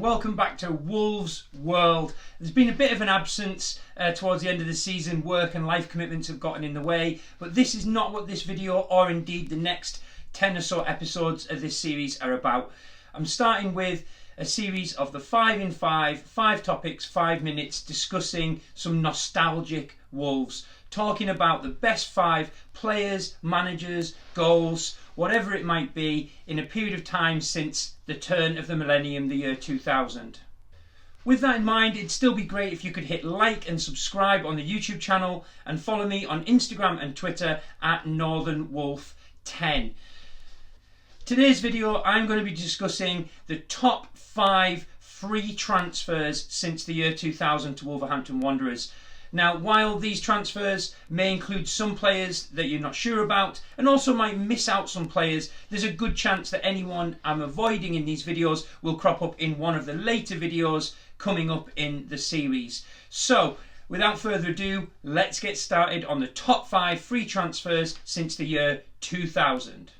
welcome back to Wolves World. There's been a bit of an absence towards the end of the season. Work and life commitments have gotten in the way, but this is not what this video or indeed the next 10 or so episodes of this series are about. I'm starting with a series of the 5 in 5, 5 topics, 5 minutes, discussing some nostalgic Wolves, talking about the best 5 players, managers, goals, whatever it might be, in a period of time since the turn of the millennium, the year 2000. With that in mind, it'd still be great if you could hit like and subscribe on the YouTube channel and follow me on Instagram and Twitter at NorthernWolf10. Today's video, I'm going to be discussing the top 5 free transfers since the year 2000 to Wolverhampton Wanderers. Now, while these transfers may include some players that you're not sure about and also might miss out some players, there's a good chance that anyone I'm avoiding in these videos will crop up in one of the later videos coming up in the series. So, without further ado, let's get started on the top 5 free transfers since the year 2000.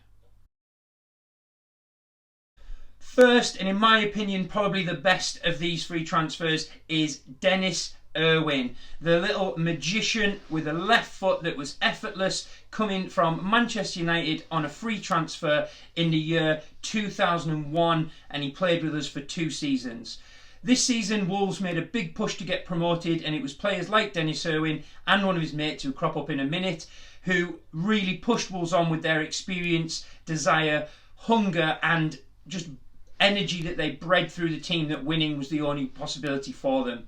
First, and in my opinion probably the best of these free transfers, is Denis Irwin, the little magician with a left foot that was effortless, coming from Manchester United on a free transfer in the year 2001, and he played with us for 2 seasons. This season Wolves made a big push to get promoted, and it was players like Denis Irwin and one of his mates who crop up in a minute who really pushed Wolves on with their experience, desire, hunger and just energy that they bred through the team, that winning was the only possibility for them.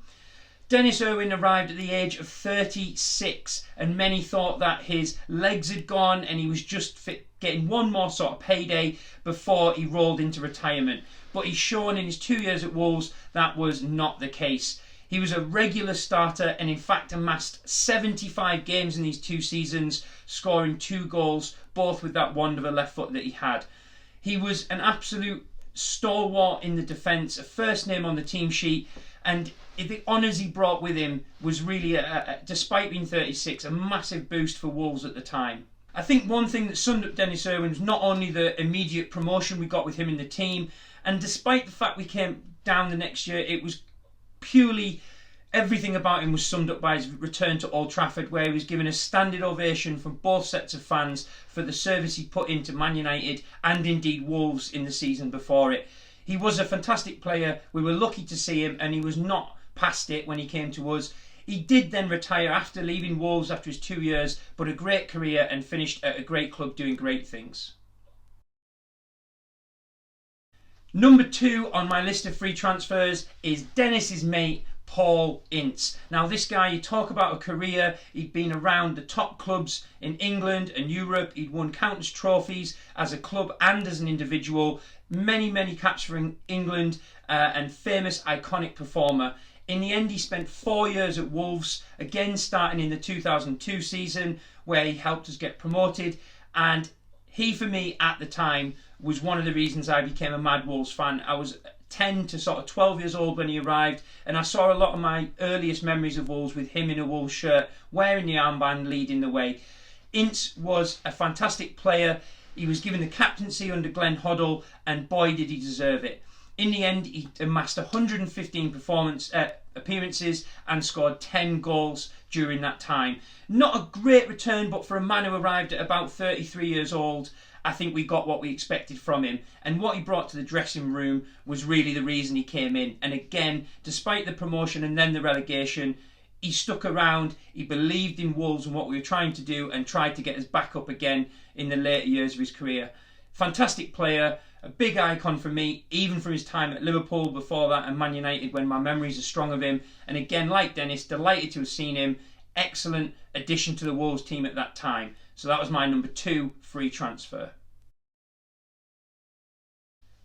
Denis Irwin arrived at the age of 36, and many thought that his legs had gone and he was just getting one more sort of payday before he rolled into retirement. But he's shown in his 2 years at Wolves that was not the case. He was a regular starter and in fact amassed 75 games in these 2 seasons, scoring 2 goals, both with that wand of a left foot that he had. He was an absolute stalwart in the defence, a first name on the team sheet, and the honours he brought with him was really, despite being 36, a massive boost for Wolves at the time. I think one thing that summed up Denis Irwin was not only the immediate promotion we got with him in the team, and despite the fact we came down the next year, it was purely, everything about him was summed up by his return to Old Trafford, where he was given a standing ovation from both sets of fans for the service he put into Man United and indeed Wolves in the season before it. He was a fantastic player. We were lucky to see him, and he was not past it when he came to us. He did then retire after leaving Wolves after his 2 years, but a great career and finished at a great club doing great things. Number 2 on my list of free transfers is Denis's mate, Paul Ince. Now this guy, you talk about a career, he'd been around the top clubs in England and Europe, he'd won countless trophies as a club and as an individual, many caps for England, and famous iconic performer. In the end he spent 4 years at Wolves, again starting in the 2002 season where he helped us get promoted, and he for me at the time was one of the reasons I became a mad Wolves fan. I was 10 to sort of 12 years old when he arrived, and I saw a lot of my earliest memories of Wolves with him in a Wolves shirt, wearing the armband, leading the way. Ince was a fantastic player. He was given the captaincy under Glenn Hoddle, and boy did he deserve it. In the end he amassed 115 appearances and scored 10 goals during that time. Not a great return, but for a man who arrived at about 33 years old, I think we got what we expected from him, and what he brought to the dressing room was really the reason he came in. And again, despite the promotion and then the relegation, he stuck around, he believed in Wolves and what we were trying to do, and tried to get us back up again in the later years of his career. Fantastic player, a big icon for me, even from his time at Liverpool before that and Man United when my memories are strong of him. And again, like Denis, delighted to have seen him. Excellent addition to the Wolves team at that time. So that was my number 2 free transfer.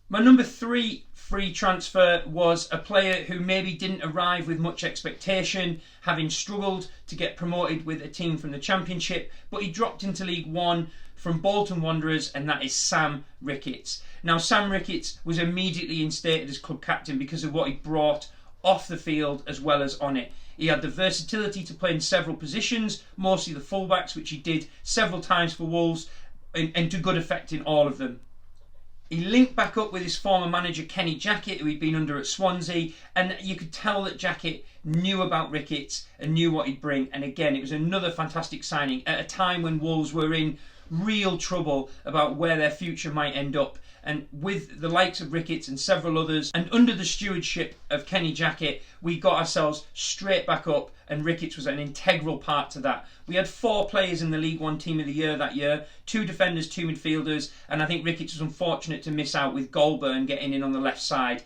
My number 3 free transfer was a player who maybe didn't arrive with much expectation, having struggled to get promoted with a team from the Championship, but he dropped into League One from Bolton Wanderers, and that is Sam Ricketts. Now Sam Ricketts was immediately instated as club captain because of what he brought off the field as well as on it. He had the versatility to play in several positions, mostly the fullbacks, which he did several times for Wolves, and to good effect in all of them. He linked back up with his former manager Kenny Jackett, who he'd been under at Swansea, and you could tell that Jackett knew about Ricketts and knew what he'd bring. And again, it was another fantastic signing at a time when Wolves were in real trouble about where their future might end up. And with the likes of Ricketts and several others, and under the stewardship of Kenny Jackett, we got ourselves straight back up, and Ricketts was an integral part to that. We had 4 players in the League One Team of the Year that year, 2 defenders, 2 midfielders, and I think Ricketts was unfortunate to miss out with Goulburn getting in on the left side.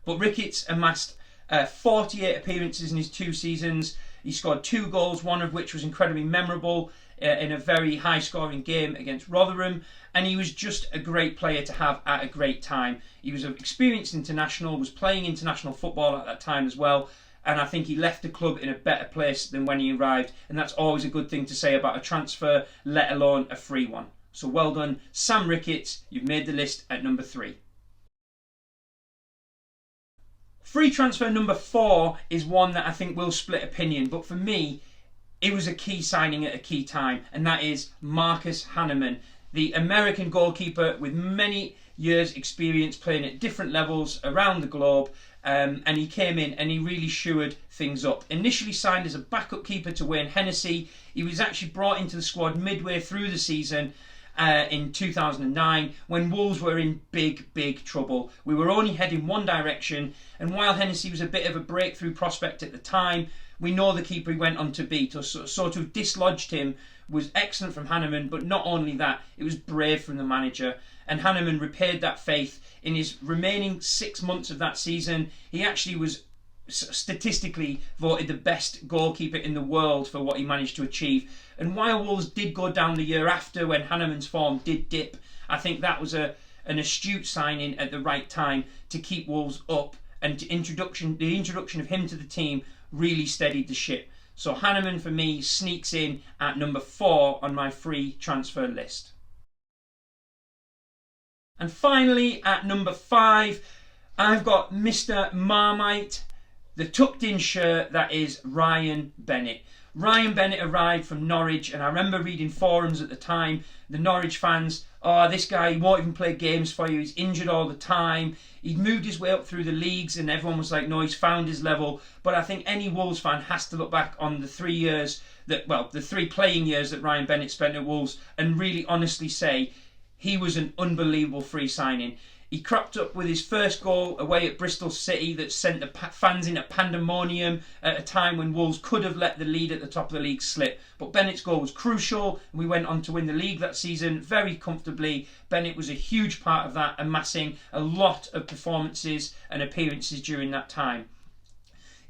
But Ricketts amassed 48 appearances in his 2 seasons. He scored 2 goals, one of which was incredibly memorable in a very high-scoring game against Rotherham, and he was just a great player to have at a great time. He was an experienced international, was playing international football at that time as well, and I think he left the club in a better place than when he arrived, and that's always a good thing to say about a transfer, let alone a free one. So well done, Sam Ricketts, you've made the list at number 3. Free transfer number 4 is one that I think will split opinion, but for me, it was a key signing at a key time, and that is Marcus Hahnemann, the American goalkeeper with many years' experience playing at different levels around the globe, and he came in and he really shored things up. Initially signed as a backup keeper to Wayne Hennessy, he was actually brought into the squad midway through the season in 2009 when Wolves were in big trouble. We were only heading one direction, and while Hennessy was a bit of a breakthrough prospect at the time, we know the keeper he went on to beat, or sort of dislodged him, was excellent from Hahnemann, but not only that, it was brave from the manager. And Hahnemann repaid that faith. In his remaining 6 months of that season, he actually was statistically voted the best goalkeeper in the world for what he managed to achieve. And while Wolves did go down the year after when Hahnemann's form did dip, I think that was an astute signing at the right time to keep Wolves up, and the introduction of him to the team really steadied the ship. So Hahnemann for me sneaks in at number 4 on my free transfer list. And finally at number 5, I've got Mr. Marmite, the tucked in shirt that is Ryan Bennett. Ryan Bennett arrived from Norwich, and I remember reading forums at the time, the Norwich fans, oh, this guy, he won't even play games for you, he's injured all the time. He'd moved his way up through the leagues and everyone was like, no, he's found his level. But I think any Wolves fan has to look back on the 3 years the 3 playing years that Ryan Bennett spent at Wolves and really honestly say he was an unbelievable free signing. He cropped up with his first goal away at Bristol City that sent the fans in a pandemonium at a time when Wolves could have let the lead at the top of the league slip. But Bennett's goal was crucial, and we went on to win the league that season very comfortably. Bennett was a huge part of that, amassing a lot of performances and appearances during that time.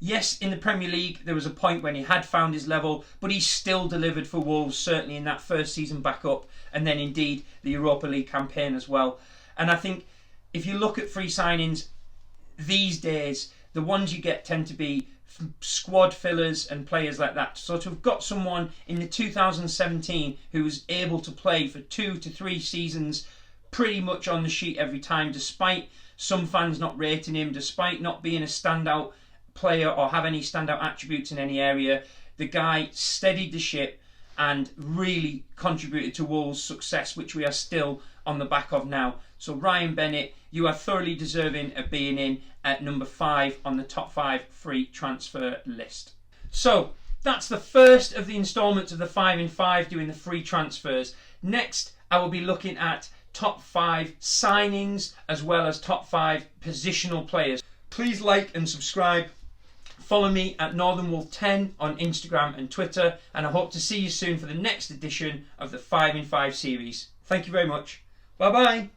Yes, in the Premier League, there was a point when he had found his level, but he still delivered for Wolves, certainly in that first season back up, and then indeed the Europa League campaign as well. And I think if you look at free signings these days, the ones you get tend to be squad fillers and players like that. So to have got someone in the 2017 who was able to play for 2 to 3 seasons pretty much on the sheet every time, despite some fans not rating him, despite not being a standout player or have any standout attributes in any area, the guy steadied the ship and really contributed to Wolves' success, which we are still on the back of now. So Ryan Bennett, you are thoroughly deserving of being in at number 5 on the top 5 free transfer list. So that's the first of the instalments of the 5 in 5 doing the free transfers. Next, I will be looking at top 5 signings as well as top 5 positional players. Please like and subscribe. Follow me at NorthernWolf10 on Instagram and Twitter, and I hope to see you soon for the next edition of the 5 in 5 series. Thank you very much. Bye bye.